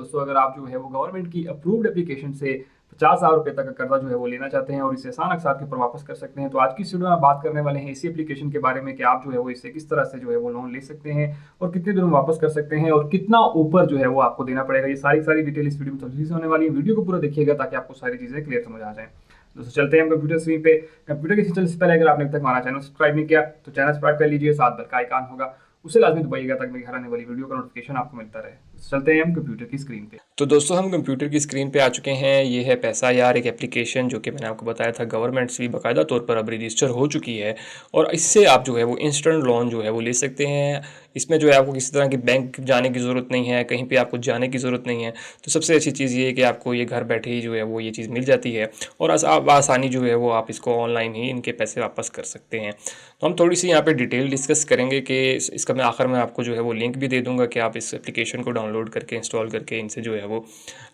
दोस्तों, अगर आप जो है वो गवर्नमेंट की अप्रूव्ड एप्लीकेशन से 50,000 रुपए तक का कर्जा जो है वो लेना चाहते हैं और इसे आसान अवसाद के ऊपर वापस कर सकते हैं, तो आज की इस वीडियो में आप बात करने वाले हैं इसी एप्लीकेशन के बारे में कि आप जो है वो इससे किस तरह से जो है वो लोन ले सकते हैं और कितने दिनों में वापस कर सकते हैं और कितना ऊपर जो है वो आपको देना पड़ेगा। ये सारी डिटेल इस वीडियो में तफसील से होने वाली है। वीडियो को पूरा देखिएगा ताकि आपको सारी चीजें क्लियर समझ आ जाए। दोस्तों चलते हैं हम कंप्यूटर स्क्रीन पे। कंप्यूटर के चलने से पहले अगर आपने अब तक हमारा चैनल सब्सक्राइब नहीं किया तो चैनल सब्सक्राइब कर लीजिए, साथ बेल का आइकन होगा उसे लाजमी दबाइएगा ताकि मेरी हर आने वाली वीडियो का नोटिफिकेशन आपको मिलता रहे। चलते हैं हम कंप्यूटर की स्क्रीन पे। तो दोस्तों हम कंप्यूटर की स्क्रीन पे आ चुके हैं। ये है पैसा यार, एक एप्लीकेशन जो कि मैंने आपको बताया था गवर्नमेंट से भी बाकायदा तौर पर अब रजिस्टर हो चुकी है और इससे आप जो है वो इंस्टेंट लोन जो है वो ले सकते हैं। इसमें जो है आपको किसी तरह की बैंक जाने की ज़रूरत नहीं है, कहीं पे आपको जाने की ज़रूरत नहीं है। तो सबसे अच्छी चीज़ ये है कि आपको ये घर बैठे ही जो है वो ये चीज़ मिल जाती है और आसानी जो है वो आप इसको ऑनलाइन ही इनके पैसे वापस कर सकते हैं। तो हम थोड़ी सी यहाँ पे डिटेल डिस्कस करेंगे कि इसका मैं आखिर में आपको जो है वो लिंक भी दे दूँगा कि आप इस एप्लीकेशन को डाउनलोड करके इंस्टॉल करके इनसे जो है वो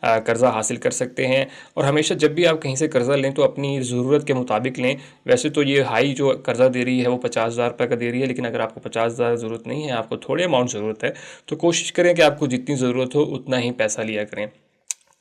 कर्ज़ा हासिल कर सकते हैं। और हमेशा जब भी आप कहीं से कर्ज़ा लें तो अपनी ज़रूरत के मुताबिक लें। वैसे तो ये हाई जो कर्ज़ा दे रही है वो 50,000 रुपये का दे रही है, लेकिन अगर आपको 50,000 ज़रूरत नहीं है, आपको थोड़े अमाउंट ज़रूरत है, तो कोशिश करें कि आपको जितनी ज़रूरत हो उतना ही पैसा लिया करें,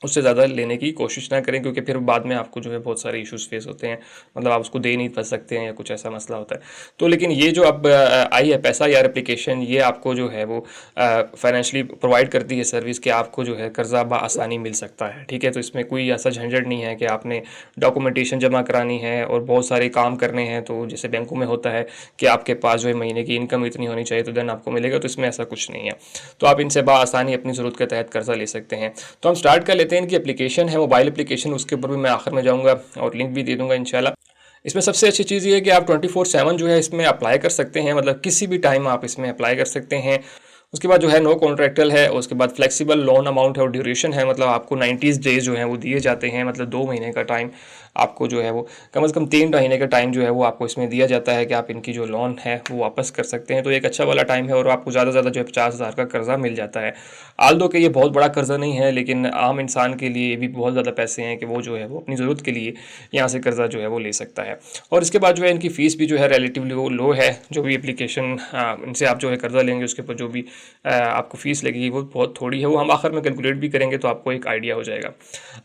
उससे ज़्यादा लेने की कोशिश ना करें, क्योंकि फिर बाद में आपको जो है बहुत सारे इश्यूज़ फेस होते हैं। मतलब आप उसको दे नहीं पा सकते हैं या कुछ ऐसा मसला होता है। तो लेकिन ये जो अब आई है पैसा यार एप्लीकेशन, ये आपको जो है वो फाइनेंशियली प्रोवाइड करती है सर्विस कि आपको जो है कर्ज़ा बआसानी मिल सकता है। ठीक है, तो इसमें कोई ऐसा झंझट नहीं है कि आपने डॉक्यूमेंटेशन जमा करानी है और बहुत सारे काम करने हैं। तो जैसे बैंकों में होता है कि आपके पास जो है महीने की इनकम इतनी होनी चाहिए तो देन आपको मिलेगा, तो इसमें ऐसा कुछ नहीं है। तो आप इनसे बआसानी अपनी ज़रूरत के तहत कर्ज़ा ले सकते हैं। तो हम स्टार्ट कर लेते हैं। इनकी एप्लीकेशन है मोबाइल एप्लीकेशन, उसके ऊपर भी मैं आखिर में जाऊँगा और लिंक भी दे दूँगा इंशाल्लाह। इसमें सबसे अच्छी चीज़ ये है कि आप 24/7 जो है इसमें अप्लाई कर सकते हैं, मतलब किसी भी टाइम आप इसमें अप्लाई कर सकते हैं। उसके बाद जो है नो कॉन्ट्रैक्टल है, उसके बाद फ्लेक्सिबल लोन अमाउंट है और ड्यूरेशन है, मतलब आपको 90 डेज जो है वो दिए जाते हैं, मतलब 2 महीने का टाइम आपको जो है वो कम से कम 3 महीने का टाइम जो है वो आपको इसमें दिया जाता है कि आप इनकी जो लोन है वो वापस कर सकते हैं। तो एक अच्छा वाला टाइम है और आपको ज़्यादा से ज़्यादा जो है 50,000 का कर्जा मिल जाता है। आल दो कि ये बहुत बड़ा कर्जा नहीं है, लेकिन आम इंसान के लिए भी बहुत ज़्यादा पैसे हैं कि वो जो है वो अपनी ज़रूरत के लिए यहाँ से कर्जा जो है वो ले सकता है। और इसके बाद जो है इनकी फ़ीस भी जो है रिलेटिवली वो लो है। जो भी एप्लीकेशन इनसे आप जो है कर्जा लेंगे उसके ऊपर जो भी आपको फ़ीस लगेगी वो बहुत थोड़ी है। वो हम आखिर में कैलकुलेट भी करेंगे तो आपको एक आइडिया हो जाएगा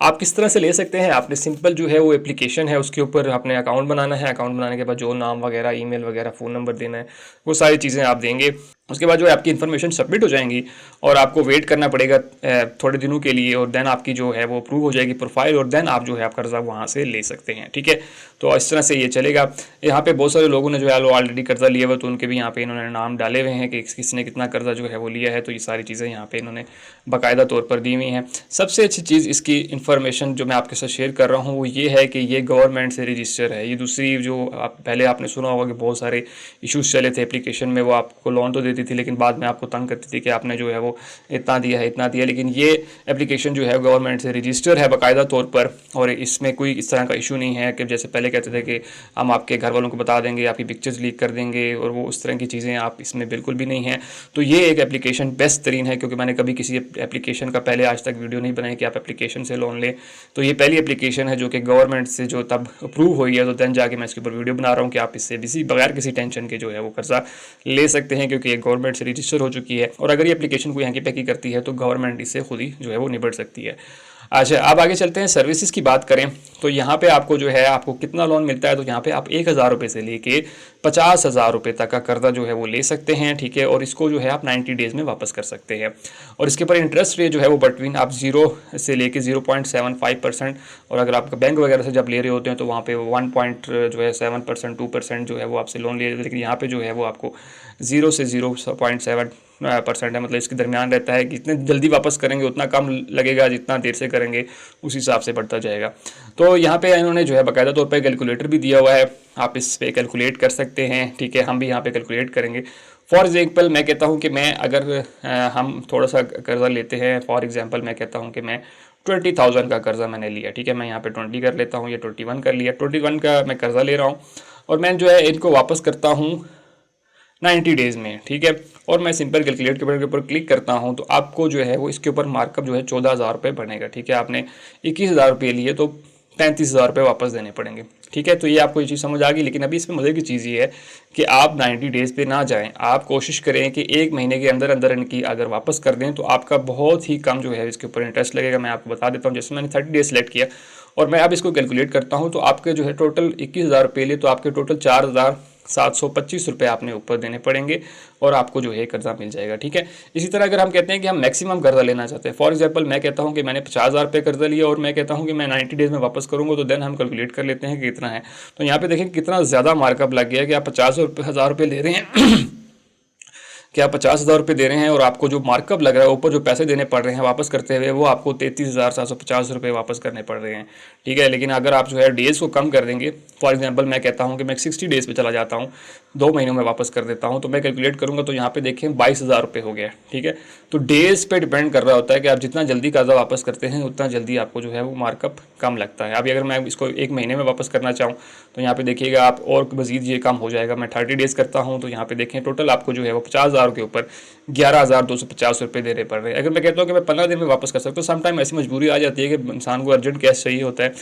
आप किस तरह से ले सकते हैं। आपने सिंपल जो है वो एप्लीकेशन है उसके ऊपर अपने अकाउंट बनाना है। अकाउंट बनाने के बाद जो नाम वगैरह, ईमेल वगैरह, फ़ोन नंबर देना है, वो सारी चीज़ें आप देंगे। उसके बाद जो है आपकी इन्फॉर्मेशन सबमिट हो जाएंगी और आपको वेट करना पड़ेगा थोड़े दिनों के लिए, और देन आपकी जो है वो अप्रूव हो जाएगी प्रोफाइल और देन आप जो है आप कर्जा वहाँ से ले सकते हैं। ठीक है, तो इस तरह से ये चलेगा। यहाँ पे बहुत सारे लोगों ने जो है ऑलरेडी कर्जा लिया हुआ, तो उनके भी यहाँ पे इन्होंने नाम डाले हुए हैं कि किसने कितना कर्जा जो है वो लिया है। तो ये सारी चीज़ें यहाँ पे इन्होंने बाकायदा तौर पर दी हुई हैं। सबसे अच्छी चीज़ इसकी इन्फॉर्मेशन जो मैं आपके साथ शेयर कर रहा हूँ वो ये है कि ये गवर्नमेंट से रजिस्टर है। ये दूसरी जो आप पहले आपने सुना होगा कि बहुत सारे इश्यूज़ चले थे एप्लीकेशन में, वो आपको लोन तो देती थी लेकिन बाद में आपको तंग करती थी कि आपने जो है वो इतना दिया है इतना दिया। लेकिन ये एप्लीकेशन जो है गवर्नमेंट से रजिस्टर है बाकायदा तौर पर, और इसमें कोई इस तरह का इशू नहीं है कि जैसे पहले कहते थे कि हम आपके घर वालों को बता देंगे, आपकी पिक्चर्स लीक कर देंगे, और वो उस तरह की चीज़ें आप इसमें बिल्कुल भी नहीं है। तो ये एक एप्लीकेशन बेस्ट तरीन है, क्योंकि मैंने कभी किसी एप्लीकेशन का पहले आज तक वीडियो नहीं बनाई कि आप एप्लीकेशन से लोन लें। तो ये पहली एप्लीकेशन है जो कि गवर्नमेंट से जो तब अप्रूव हुई है, तो देन जाके मैं इसके ऊपर वीडियो बना रहा हूँ कि आप इससे किसी बगैर किसी टेंशन के जो है वो कर्जा ले सकते हैं, क्योंकि ये गवर्नमेंट से रजिस्टर हो चुकी है। और अगर ये एप्लीकेशन को यहाँ की पैकी करती है तो गवर्नमेंट इससे खुद ही जो है वो निपट सकती है। अच्छा, अब आगे चलते हैं। सर्विसेज की बात करें तो यहाँ पे आपको जो है आपको कितना लोन मिलता है, तो यहाँ पे आप 1,000 रुपये से लेके 50,000 रुपये तक का कर्जा जो है वो ले सकते हैं। ठीक है, और इसको जो है आप 90 डेज़ में वापस कर सकते हैं। और इसके ऊपर इंटरेस्ट रेट जो है वो बिटवीन आप 0 से लेके 0.75%, और अगर आप बैंक वगैरह से जब ले रहे होते हैं तो वहाँ पे 1.7%, 2% जो है वो आपसे लोन ले रहे हैं। लेकिन यहाँ पे जो है वो आपको 0 से 0.7% है, मतलब इसके दरमियान रहता है कि जितने जल्दी वापस करेंगे उतना कम लगेगा, जितना देर से करेंगे उस हिसाब से बढ़ता जाएगा। तो यहाँ पे इन्होंने जो है बाकायदा तौर पे कैलकुलेटर भी दिया हुआ है, आप इस पे कैलकुलेट कर सकते हैं। ठीक है, हम भी यहाँ पे कैलकुलेट करेंगे। फॉर एग्जाम्पल मैं कहता हूँ कि मैं अगर हम थोड़ा सा कर्जा लेते हैं, फॉर एग्जाम्पल मैं कहता हूँ कि मैं 20,000 का कर्जा मैंने लिया। ठीक है, मैं यहाँ पे 20 कर लेता हूँ, ये 21 कर लिया, 21 का मैं कर्जा ले रहा हूँ और मैं जो है इनको वापस करता हूँ 90 डेज़ में। ठीक है, और मैं सिंपल कैलकुलेट के ऊपर क्लिक करता हूं तो आपको जो है वो इसके ऊपर मार्कअप जो है 14,000 रुपये बनेगा। ठीक है, आपने 21,000 रुपये लिए तो 35,000 रुपये वापस देने पड़ेंगे। ठीक है, तो ये आपको ये चीज़ समझ आ गई। लेकिन अभी इसमें मज़े की चीज़ ये है कि आप 90 डेज़ पे ना जाएं, आप कोशिश करें कि 1 महीने के अंदर अंदर इनकी अगर वापस कर दें तो आपका बहुत ही कम जो है इसके ऊपर इंटरेस्ट लगेगा। मैं आपको बता देता हूँ, जैसे मैंने 30 डेज सेलेक्ट किया और मैं अब इसको कैलकुलेट करता हूँ तो आपके जो है टोटल 21,000 रुपये लिए तो आपके टोटल 4,725 रुपये आपने ऊपर देने पड़ेंगे और आपको जो है कर्जा मिल जाएगा। ठीक है, इसी तरह अगर हम कहते हैं कि हम मैक्सिमम कर्जा लेना चाहते हैं, फॉर एग्जांपल मैं कहता हूं कि मैंने 50,000 रुपये कर्जा लिया और मैं कहता हूं कि मैं 90 डेज में वापस करूंगा, तो देन हम कैलकुलेट कर लेते हैं कि कितना है। तो यहाँ पे देखें कितना ज़्यादा मार्कअप लग गया कि आप 50,000 रुपये ले रहे हैं कि आप 50,000 रुपये दे रहे हैं और आपको जो मार्कअप लग रहा है ऊपर जो पैसे देने पड़ रहे हैं वापस करते हुए, वो आपको 33,750 रुपये वापस करने पड़ रहे हैं। ठीक है, लेकिन अगर आप जो है डेज़ को कम कर देंगे, फॉर एग्जांपल मैं कहता हूं कि मैं 60 डेज़ पे चला जाता हूं, 2 महीनों में वापस कर देता हूं, तो मैं कैलकुलेट करूंगा तो यहाँ पे देखें 22,000 रुपये हो गया। ठीक है, तो डेज़ पे डिपेंड कर रहा होता है कि आप जितना जल्दी कर्जा वापस करते हैं उतना जल्दी आपको जो है वो मार्कअप कम लगता है। अभी अगर मैं इसको 1 महीने में वापस करना चाहूँ तो यहाँ पे देखिएगा आप और मज़ीद ये कम हो जाएगा। मैं 30 डेज़ करता हूँ तो यहाँ पे देखें टोटल आपको जो है वो 50,000 के ऊपर 11,250 रुपये देने पड़ रहे हैं। अगर मैं कहता हूँ कि मैं 15 दिन में वापस कर सकता हूँ, सम टाइम ऐसी मजबूरी आ जाती है कि इंसान को अर्जेंट कैश चाहिए होता है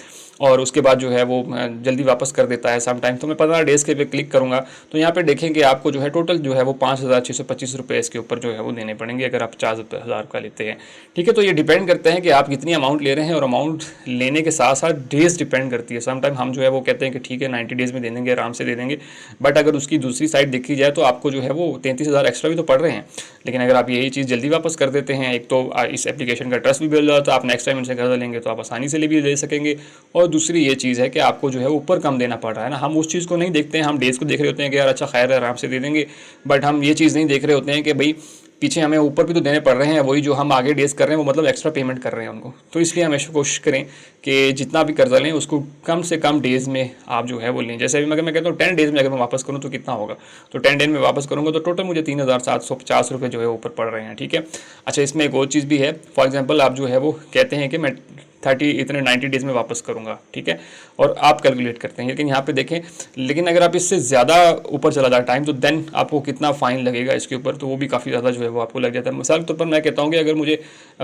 और उसके बाद जो है वो जल्दी वापस कर देता है सम टाइम, तो मैं 15 डेज़ के पे क्लिक करूँगा तो यहाँ पे देखेंगे आपको जो है टोटल जो है वो 5,625 रुपये इसके ऊपर जो है वो देने पड़ेंगे अगर आप 50,000 का लेते हैं। ठीक है, तो ये डिपेंड करता है कि आप कितनी अमाउंट ले रहे हैं और अमाउंट लेने के साथ साथ डेज़ डिपेंड करती है। सम टाइम हम जो है वो कहते हैं कि ठीक है 90 डेज़ में दे देंगे, आराम से दे देंगे, बट अगर उसकी दूसरी साइड देखी जाए तो आपको जो है वो 33,000 एक्स्ट्रा भी तो पड़ रहे हैं। लेकिन अगर आप यही चीज़ जल्दी वापस कर देते हैं, एक तो इस एप्लीकेशन का ट्रस्ट भी बिल्ड हो, तो आप नेक्स्ट टाइम इनसे कर्जा लेंगे तो आप आसानी से भी ले सकेंगे। और दूसरी ये चीज़ है कि आपको जो है ऊपर कम देना पड़ रहा है ना, हम उस चीज़ को नहीं देखते हैं, हम डेज़ को देख रहे होते हैं कि यार अच्छा खैर है आराम से दे देंगे, बट हम ये चीज़ नहीं देख रहे होते हैं कि भाई पीछे हमें ऊपर भी तो देने पड़ रहे हैं, वही जो हम आगे डेज कर रहे हैं वो मतलब एक्स्ट्रा पेमेंट कर रहे हैं उनको। तो इसलिए हमेशा कोशिश करें कि जितना भी कर्जा लें उसको कम से कम डेज़ में आप जो है वो लें। जैसे अभी अगर मैं कहता हूँ 10 डेज़ में अगर मैं वापस करूँ तो कितना होगा, तो 10 डेज में वापस करूँगा तो टोटल मुझे 3,750 रुपये जो है ऊपर पड़ रहे हैं। ठीक है, अच्छा इसमें एक और चीज़ भी है, फॉर एग्जाम्पल आप जो है वो कहते हैं कि मैं 90 डेज़ में वापस करूँगा। ठीक है, और आप कैलकुलेट करते हैं, लेकिन यहाँ पे देखें, लेकिन अगर आप इससे ज़्यादा ऊपर चला जाए टाइम तो देन आपको कितना फ़ाइन लगेगा इसके ऊपर, तो वो भी काफ़ी ज़्यादा जो है वो आपको लग जाता है। मिसाल के तौर पर मैं कहता हूँ कि अगर मुझे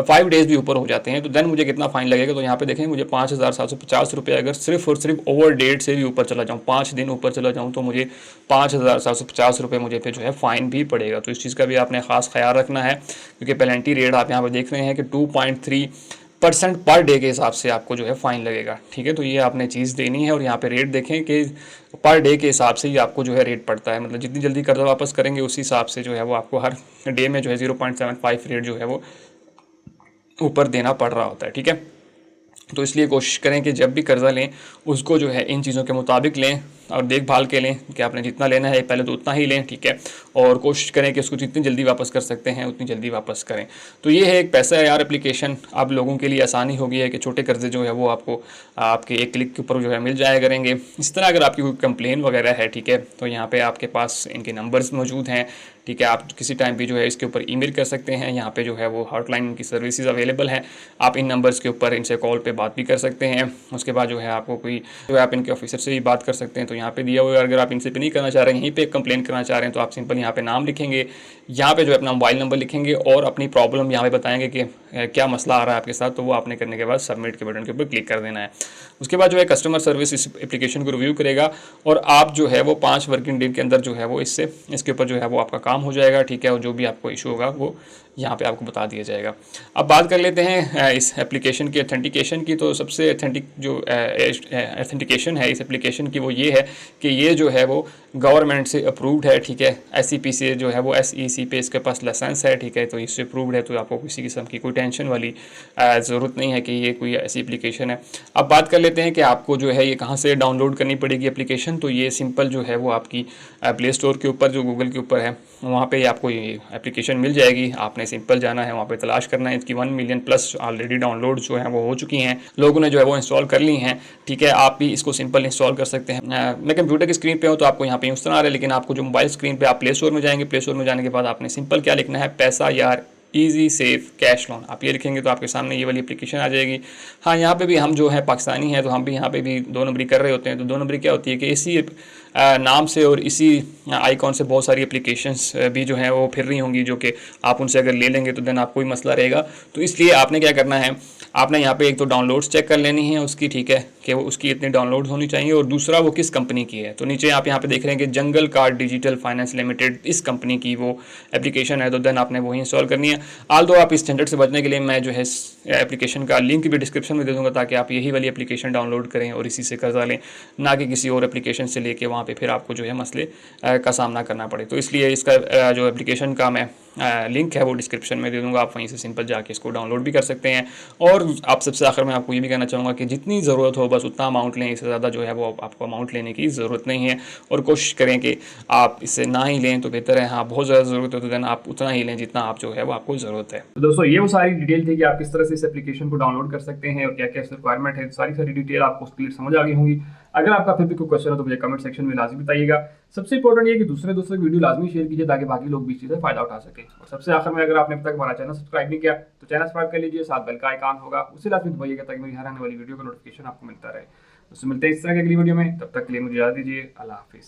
5 डेज़ भी ऊपर हो जाते हैं तो देन मुझे कितना फ़ाइन लगेगा, तो यहाँ पे देखें मुझे 5,750 रुपये अगर सिर्फ और सिर्फ ओवर डेट से भी ऊपर चला जाऊँ, 5 दिन ऊपर चला जाऊँ तो मुझे 5,750 रुपये मुझे पे जो है फ़ाइन भी पड़ेगा। तो इस चीज़ का भी आपने ख़ास ख्याल रखना है, क्योंकि पेनल्टी रेट आप यहाँ पर देख रहे हैं कि 2.3% पर डे के हिसाब से आपको जो है फ़ाइन लगेगा। ठीक है, तो ये आपने चीज़ देनी है और यहाँ पे रेट देखें कि पर डे के हिसाब से ही आपको जो है रेट पड़ता है, मतलब जितनी जल्दी कर्जा वापस करेंगे उसी हिसाब से जो है वो आपको हर डे में जो है 0.75 रेट जो है वो ऊपर देना पड़ रहा होता है। ठीक है, तो इसलिए कोशिश करें कि जब भी कर्जा लें उसको जो है इन चीज़ों के मुताबिक लें और देखभाल के लें कि आपने जितना लेना है पहले तो उतना ही लें। ठीक है, और कोशिश करें कि उसको जितनी जल्दी वापस कर सकते हैं उतनी जल्दी वापस करें। तो ये है एक पैसा यार एप्लीकेशन, आप लोगों के लिए आसानी हो गई है कि छोटे कर्जे जो है वो आपको आपके एक क्लिक के ऊपर जो है मिल जाया करेंगे। इस तरह अगर आपकी कोई कंप्लेन वगैरह है, ठीक है, तो यहाँ पर आपके पास इनके नंबर्स मौजूद हैं। ठीक है, आप किसी टाइम भी जो है इसके ऊपर ईमेल कर सकते हैं, यहाँ पे जो है वो हॉटलाइन की सर्विसेज अवेलेबल हैं, आप इन नंबर्स के ऊपर इनसे कॉल पे बात भी कर सकते हैं। उसके बाद जो है आपको कोई जो है आप इनके ऑफिसर से भी बात कर सकते हैं, तो यहाँ पे दिया हुआ है। अगर आप इनसे पे नहीं करना चाह रहे हैं, यहीं पे कंप्लेन करना चाह रहे हैं, तो आप सिंपल यहाँ पे नाम लिखेंगे, यहाँ पे जो है अपना मोबाइल नंबर लिखेंगे और अपनी प्रॉब्लम यहाँ पे बताएंगे कि क्या मसला आ रहा है आपके साथ, तो वो आपने करने के बाद सबमिट के बटन के ऊपर क्लिक कर देना है। उसके बाद जो है कस्टमर सर्विस इस एप्लीकेशन को रिव्यू करेगा और आप जो है वो 5 वर्किंग डे के अंदर जो है वो इसके ऊपर जो है वो आपका काम हो जाएगा। ठीक है, और जो भी आपको इशू होगा वो यहाँ पे आपको बता दिया जाएगा। अब बात कर लेते हैं इस एप्लीकेशन की ऑथेंटिकेशन की। तो सबसे ऑथेंटिक जो ऑथेंटिकेशन है इस एप्लीकेशन की वो ये है कि ये जो है वो गवर्नमेंट से अप्रूव्ड है। ठीक है, SEP से जो है वो SEC पे इसके पास लाइसेंस है। ठीक है, तो इससे अप्रूव्ड है, तो आपको किसी किस्म की कोई टेंशन वाली ज़रूरत नहीं है कि ये कोई ऐसी एप्लीकेशन है। अब बात कर लेते हैं कि आपको जो है ये कहाँ से डाउनलोड करनी पड़ेगी एप्लीकेशन। तो ये सिंपल जो है वो आपकी प्ले स्टोर के ऊपर जो गूगल के ऊपर है वहाँ पे आपको ये एप्लीकेशन मिल जाएगी। आपने सिंपल जाना है वहाँ पे तलाश करना है। इसकी 1 मिलियन प्लस ऑलरेडी डाउनलोड जो है वो हो चुकी हैं, लोगों ने जो है वो इंस्टॉल कर ली हैं। ठीक है, आप भी इसको सिंपल इंस्टॉल कर सकते हैं। मैं कंप्यूटर की स्क्रीन पे हूँ तो आपको यहाँ पे उस तरह आ रहा है, लेकिन आपको जो मोबाइल स्क्रीन पे आप प्ले स्टोर में जाएंगे, प्ले स्टोर में जाने के बाद आपने सिंपल क्या लिखना है, पैसा यार ईजी सेफ कैश लोन, आप ये लिखेंगे तो आपके सामने ये वाली एप्लीकेशन आ जाएगी। हाँ, यहाँ पे भी हम जो है पाकिस्तानी हैं तो हम भी यहाँ पे भी 2 नंबरी कर रहे होते हैं। तो 2 नंबरी क्या होती है कि इसी नाम से और इसी आइकॉन से बहुत सारी एप्लीकेशंस भी जो हैं वो फिर रही होंगी, जो कि आप उनसे अगर ले लेंगे तो देन आपको ही मसला रहेगा। तो इसलिए आपने क्या करना है, आपने यहाँ पे एक तो डाउनलोड्स चेक कर लेनी है उसकी। ठीक है, कि वो उसकी इतनी डाउनलोड होनी चाहिए और दूसरा वो किस कंपनी की है। तो नीचे आप यहाँ पे देख रहे हैं कि जंगल कार्ड डिजिटल फाइनेंस लिमिटेड इस कंपनी की वो एप्लीकेशन है, तो देन आपने वही इंस्टॉल करनी है। आल दो आप इस झंझट से बचने के लिए मैं जो है एप्लीकेशन का लिंक भी डिस्क्रिप्शन में दे दूँगा, ताकि आप यही वाली एप्लीकेशन डाउनलोड करें और इसी से कर्जा लें, ना कि किसी और एप्लीकेशन से लेके वहाँ पे फिर आपको जो है मसले का सामना करना पड़े। तो इसलिए इसका जो एप्लीकेशन का मैं लिंक है वो डिस्क्रिप्शन में दे दूँगा, आप वहीं से सिंपल जाके इसको डाउनलोड भी कर सकते हैं। और आप सबसे आखिर में आपको ये भी कहना चाहूँगा कि जितनी ज़रूरत हो बस उतना अमाउंट लें, इससे ज़्यादा जो है वो आपको अमाउंट लेने की ज़रूरत नहीं है। और कोशिश करें कि आप इससे ना ही लें तो बेहतर है। हाँ, बहुत ज़्यादा ज़रूरत है तो देन आप उतना ही लें जितना आप जो है वो आपको ज़रूरत है। तो दोस्तों ये वो सारी डिटेल थी कि आप किस तरह से इस एप्लीकेशन को डाउनलोड कर सकते हैं और क्या क्या रिक्वायरमेंट है। सारी डिटेल आपको क्लियर समझ आ गई होंगी। अगर आपका फिर भी कोई क्वेश्चन हो तो मुझे कमेंट सेक्शन में लाजमी बताइएगा। सबसे इंपॉर्टेंट ये है कि दूसरे वीडियो लाजमी शेयर कीजिए ताकि बाकी लोग भी इस चीज़ से फायदा उठा सकें। और सबसे आखिर में, अगर आपने अब तक हमारा चैनल सब्सक्राइब नहीं किया तो चैनल सब्सक्राइब कर लीजिए, साथ बेल का आइकॉन होगा उसे लाजमी दबाइएगा ताकि मेरी हर आने वाली वीडियो का नोटिफिकेशन आपको मिलता रहे। उससे मिलते हैं इस तरह की अगली वीडियो में, तब तक के लिए मुझे इजाज़त दीजिए। अल्लाह हाफिज़।